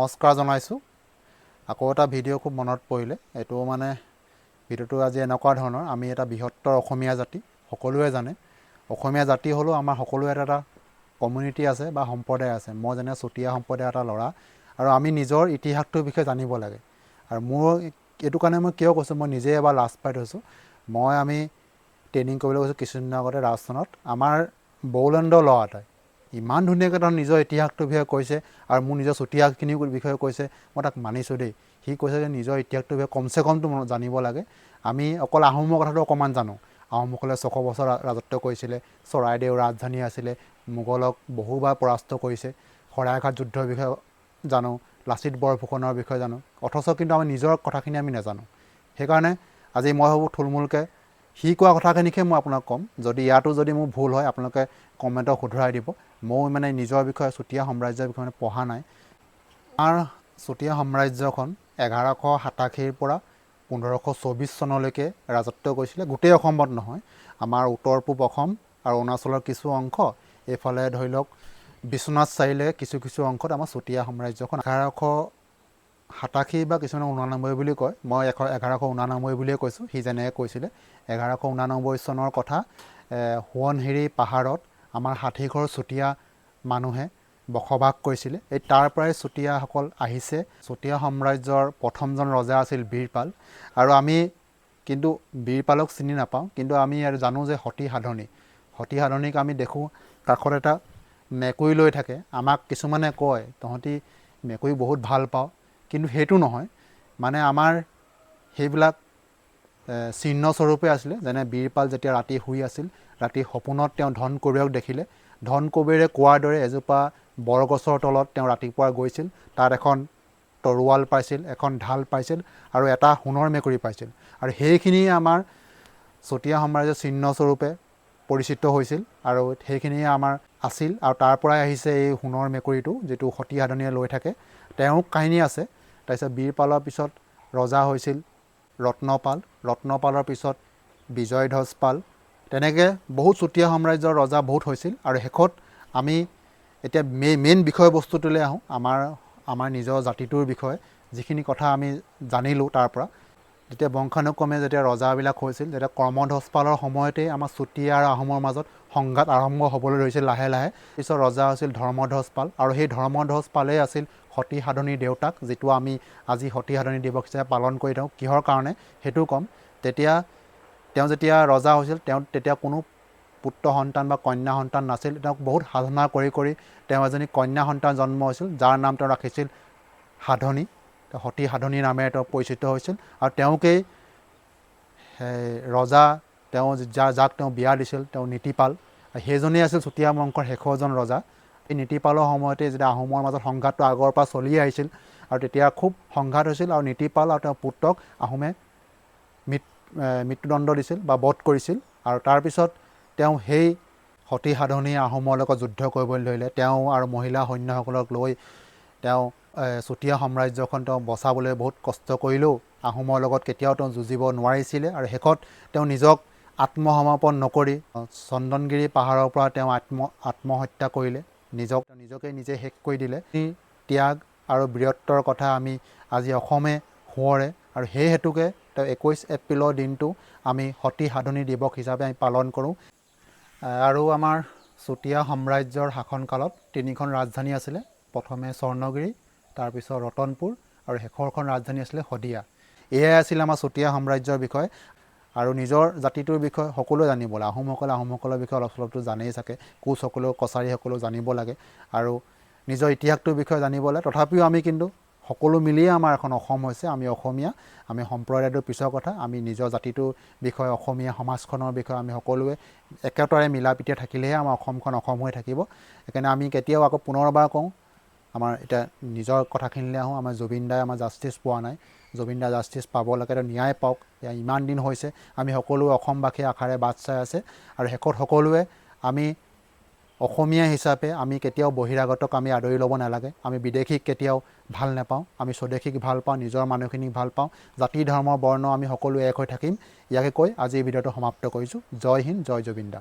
নমস্কাৰ জনাইছোঁ। আকৌ এটা ভিডিঅ' খুব মনত পৰিলে। এইটো মানে ভিডিঅ'টো আজি এনেকুৱা ধৰণৰ, আমি এটা বৃহত্তৰ অসমীয়া জাতি, সকলোৱে জানে অসমীয়া জাতি হ'লেও আমাৰ সকলোৱে এটা কমিউনিটি আছে বা সম্প্ৰদায় আছে। মই যেনে চুতীয়া সম্প্ৰদায়ৰ এটা ল'ৰা, আৰু আমি নিজৰ ইতিহাসটোৰ বিষয়ে জানিব লাগে। আৰু মোৰ এইটো কাৰণে মই কিয় কৈছোঁ, মই নিজে এবাৰ লাজ পাই থৈছোঁ। আমি ট্ৰেইনিং কৰিবলৈ গৈছোঁ কিছুদিনৰ আগতে ৰাজস্থানত। আমাৰ বড়োলেণ্ডৰ ল'ৰা এটাই ইমান ধুনীয়াকৈ তাৰ নিজৰ ইতিহাসটোৰ বিষয়ে কৈছে, আৰু মোৰ নিজৰ চুতীয়াখিনিৰ বিষয়ে কৈছে। মই তাক মানিছোঁ দেই। সি কৈছে যে নিজৰ ইতিহাসটোৰ বিষয়ে কমচে কমটো জানিব লাগে। আমি অকল আহোমৰ কথাটো অকণমান জানো। আহোমসকলে 600 বছৰ ৰাজত্ব কৰিছিলে, চৰাইদেউ ৰাজধানী আছিলে, মোগলক বহুবাৰ পৰাস্ত কৰিছে, শৰাইঘাট যুদ্ধৰ বিষয়ে জানো, লাচিত বৰফুকনৰ বিষয়ে জানো, অথচ কিন্তু আমি নিজৰ কথাখিনি আমি নাজানো। সেইকাৰণে আজি মই ভাবোঁ থুলমূলকৈ সি কোৱা কথাখিনিকে মই আপোনাক ক'ম। ইয়াতো যদি মোৰ ভুল হয় আপোনালোকে কমেণ্টত শুধৰাই দিব। ময়ো নিজৰ বিষয়ে চুতীয়া সাম্ৰাজ্যৰ বিষয়ে পঢ়া নাই। আমাৰ চুতীয়া সাম্ৰাজ্যখন 1187 পৰা 1524 চনলৈকে ৰাজত্ব কৰিছিলে। গোটেই অসমত নহয়, আমাৰ উত্তৰ পূব অসম আৰু অৰুণাচলৰ কিছু অংশ, এইফালে ধৰি লওক বিশ্বনাথ চাৰিলে কিছু কিছু অংশত আমাৰ চুতীয়া সাম্ৰাজ্যখন 1187 বা কিছুমানে 89 বুলি কয়। মই 1189 বুলিয়ে কৈছোঁ, সি যেনেকৈ কৈছিলে। 1189 চনৰ কথা। সোৱণশিৰি পাহাৰত আমাৰ 60 ঘৰ চুতীয়া মানুহে বসবাস কৰিছিলে। তাৰ পৰাই চুতীয়াসকল আহিছে। চুতীয়া সাম্ৰাজ্যৰ প্ৰথমজন ৰজা আছিল বীৰপাল। আৰু আমি কিন্তু বীৰপালক চিনি নাপাওঁ, কিন্তু আমি আৰু জানো যে সতী সাধনীক আমি দেখোঁ কাষত এটা মেকুৰী লৈ থাকে। আমাক কিছুমানে কয় তহঁতি মেকুৰী বহুত ভাল পাওঁ, কিন্তু সেইটো নহয়। মানে আমাৰ সেইবিলাক চিহ্নস্বৰূপে আছিলে। যেনে বীৰপাল যেতিয়া ৰাতি শুই আছিল, ৰাতি সপোনত তেওঁ ধন কৌৰৱক দেখিলে। ধন কৌৰৱে কোৱাৰ দৰে এজোপা বৰগছৰ তলত তেওঁ ৰাতিপুৱা গৈছিল। তাত এখন তৰোৱাল পাইছিল, এখন ঢাল পাইছিল, আৰু এটা সোণৰ মেকুৰী পাইছিল। আৰু সেইখিনিয়ে আমাৰ চুতীয়া সাম্ৰাজ্যৰ চিহ্নস্বৰূপে পৰিচিত হৈছিল, আৰু সেইখিনিয়ে আমাৰ আছিল। আৰু তাৰ পৰাই আহিছে এই সোণৰ মেকুৰীটো, যিটো সতী সাধনীয়ে লৈ থাকে। তেওঁৰ কাহিনী আছে। তাৰপিছত বীৰপালৰ পিছত ৰজা হৈছিল ৰত্নপালৰ পিছত বিজয়ধ্বজ পাল। তেনেকৈ বহুত চুতীয়া সাম্ৰাজ্যৰ ৰজা বহুত হৈছিল। আৰু শেষত আমি এতিয়া মেইন বিষয়বস্তুটোলৈ আহোঁ, আমাৰ নিজৰ জাতিটোৰ বিষয়ে যিখিনি কথা আমি জানিলোঁ তাৰ পৰা। যেতিয়া বংশানুক্ৰমে যেতিয়া ৰজাবিলাক হৈছিল, যেতিয়া কৰ্মধ্বজ পালৰ সময়তেই আমাৰ চুতীয়া আৰু আহোমৰ মাজত সংঘাত আৰম্ভ হ'বলৈ ধৰিছিল লাহে লাহে। পিছত ৰজা হৈছিল ধৰ্মধ্বজ পাল, আৰু সেই ধৰ্মধ্বজ পালেই আছিল সতী সাধনীৰ দেউতাক, যিটো আমি আজি সতী সাধনী দিৱস হিচাপে পালন কৰি থাকোঁ। কিহৰ কাৰণে সেইটো ক'ম। তেওঁ যেতিয়া ৰজা হৈছিল, তেতিয়া কোনো পুত্ৰ সন্তান বা কন্যা সন্তান নাছিল। তেওঁক বহুত সাধনা কৰি তেওঁ এজনী কন্যা সন্তান জন্ম হৈছিল, যাৰ নাম তেওঁ ৰাখিছিল সাধনী। সতী সাধনী নামেৰে তেওঁ পৰিচিত হৈছিল। আৰু তেওঁকেই ৰজা, যাক তেওঁ বিয়া দিছিল, তেওঁ নীতিপাল। সেইজনেই আছিল চুতীয়া বংশৰ শেষৰজন ৰজা। এই নীতিপালৰ সময়তে যেতিয়া আহোমৰ মাজত সংঘাতটো আগৰ পৰা চলি আহিছিল, আৰু তেতিয়া খুব সংঘাত হৈছিল, আৰু নীতিপাল আৰু তেওঁৰ পুত্ৰক আহোমে মৃত্যুদণ্ড দিছিল বা বধ কৰিছিল। আৰু তাৰপিছত তেওঁ সেই সতী সাধনীয়ে আহোমৰ লগত যুদ্ধ কৰিবলৈ ধৰিলে। তেওঁ আৰু মহিলা সৈন্যসকলক লৈ তেওঁ চুতীয়া সাম্ৰাজ্যখন তেওঁ বচাবলৈ বহুত কষ্ট কৰিলেও আহোমৰ লগত কেতিয়াও তেওঁ যুঁজিব নোৱাৰিছিলে। আৰু শেষত তেওঁ নিজক আত্মসমৰ্পণ নকৰি চন্দনগিৰি পাহাৰৰ পৰা তেওঁ আত্মহত্যা কৰিলে। নিজকে নিজে শেষ কৰি দিলে। ত্যাগ আৰু বীৰত্বৰ কথা আমি আজি অসমে সোঁৱৰে, আৰু সেই হেতুকে তেওঁ 21 এপ্ৰিলৰ দিনটো আমি সতী সাধনী দিৱস হিচাপে আমি পালন কৰোঁ। আৰু আমাৰ চুতীয়া সাম্ৰাজ্যৰ শাসনকালত 3খন ৰাজধানী আছিলে। প্ৰথমে স্বৰ্ণগিৰি, তাৰপিছত ৰতনপুৰ, আৰু শেষৰখন ৰাজধানী আছিলে শদিয়া। এয়াই আছিল আমাৰ চুতীয়া সাম্ৰাজ্যৰ বিষয়ে। আৰু নিজৰ জাতিটোৰ বিষয়ে সকলোৱে জানিব লাগে। আহোমসকলৰ বিষয়ে অলপ চলপটো জানেই চাগে, কোচসকলেও কছাৰীসকলেও জানিব লাগে, আৰু নিজৰ ইতিহাসটোৰ বিষয়ে জানিব লাগে। তথাপিও আমি কিন্তু সকলো মিলিয়ে আমাৰ এখন অসম হৈছে। আমি অসমীয়া, আমি সম্প্ৰদায়টোৰ পিছৰ কথা। আমি নিজৰ জাতিটোৰ বিষয়ে, অসমীয়া সমাজখনৰ বিষয়ে আমি সকলোৱে একেটাৰে মিলা প্ৰীতিৰে থাকিলেহে আমাৰ অসমখন অসম হৈ থাকিব। সেইকাৰণে আমি কেতিয়াও আকৌ পুনৰবাৰ কওঁ, আমাৰ এতিয়া নিজৰ কথাখিনিলৈ আহোঁ। আমাৰ জুবিন দাই আমাৰ জাষ্টিছ পোৱা নাই। জুবিন দাই জাষ্টিছ পাব লাগে, তেওঁ ন্যায় পাওক। ইমান দিন হৈছে, আমি সকলোৱে অসমবাসীয়ে আশাৰে বাট চাই আছে। আৰু শেষত সকলোৱে আমি অসমীয়া হিচাপে আমি কেতিয়াও বহিৰাগতক আমি আদৰি ল'ব নালাগে। আমি বিদেশীক কেতিয়াও ভাল নাপাওঁ, আমি স্বদেশীক ভাল পাওঁ, নিজৰ মানুহখিনিক ভাল পাওঁ। জাতি ধৰ্ম বৰ্ণ আমি সকলো এক হৈ থাকিম। ইয়াকে কৈ আজি এই ভিডিঅ'টো সমাপ্ত কৰিছোঁ। জয় হিন্দ, জয় জুবিন দা।